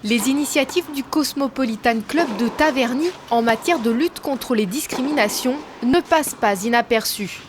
Les initiatives du Cosmopolitan Club de Taverny en matière de lutte contre les discriminations ne passent pas inaperçues.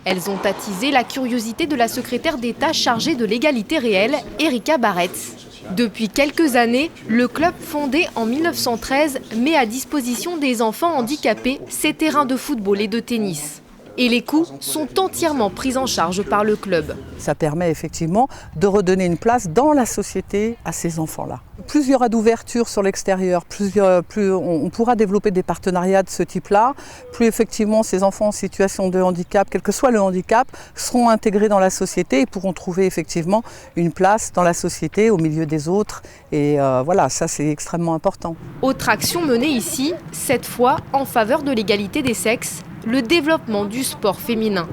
Elles ont attisé la curiosité de la secrétaire d'État chargée de l'égalité réelle, Erika Baretz. Depuis quelques années, le club fondé en 1913 met à disposition des enfants handicapés ses terrains de football et de tennis. Et les coûts sont entièrement pris en charge par le club. Ça permet effectivement de redonner une place dans la société à ces enfants-là. Plus il y aura d'ouverture sur l'extérieur, plus on pourra développer des partenariats de ce type-là, plus effectivement ces enfants en situation de handicap, quel que soit le handicap, seront intégrés dans la société et pourront trouver effectivement une place dans la société, au milieu des autres. Et voilà, ça c'est extrêmement important. Autre action menée ici, cette fois en faveur de l'égalité des sexes, le développement du sport féminin.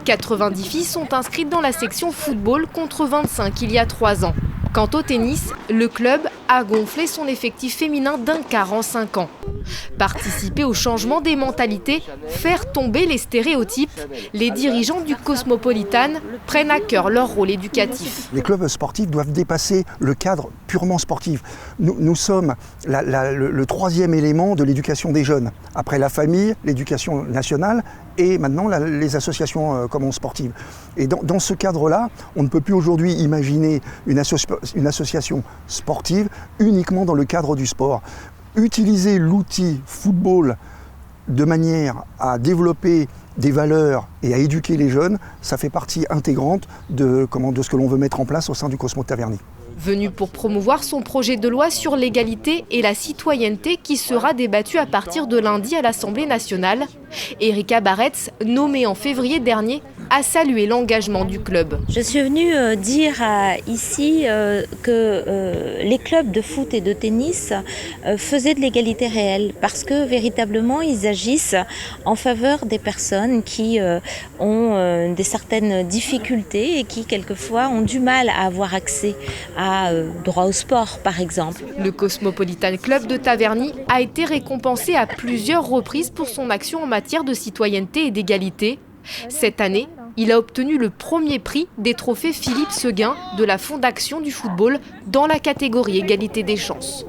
90 filles sont inscrites dans la section football contre 25 il y a 3 ans. Quant au tennis, le club a gonflé son effectif féminin d'un quart en 5 ans. Participer au changement des mentalités, faire tomber les stéréotypes, les dirigeants du Cosmopolitan prennent à cœur leur rôle éducatif. Les clubs sportifs doivent dépasser le cadre purement sportif. Nous sommes le troisième élément de l'éducation des jeunes. Après la famille, l'éducation nationale et maintenant les associations sportives. Et dans ce cadre-là, on ne peut plus aujourd'hui imaginer une association sportive uniquement dans le cadre du sport. Utiliser l'outil football de manière à développer des valeurs et à éduquer les jeunes, ça fait partie intégrante de ce que l'on veut mettre en place au sein du Cosmo Taverny. Venu pour promouvoir son projet de loi sur l'égalité et la citoyenneté qui sera débattu à partir de lundi à l'Assemblée nationale, Erika Baretz, nommée en février dernier, a salué l'engagement du club. Je suis venue dire ici que les clubs de foot et de tennis faisaient de l'égalité réelle parce que véritablement ils agissent en faveur des personnes qui ont des certaines difficultés et qui quelquefois ont du mal à avoir accès à droit au sport par exemple. Le Cosmopolitan Club de Taverny a été récompensé à plusieurs reprises pour son action en matière de citoyenneté et d'égalité. Cette année, il a obtenu le premier prix des trophées Philippe Seguin de la Fondation du football dans la catégorie égalité des chances.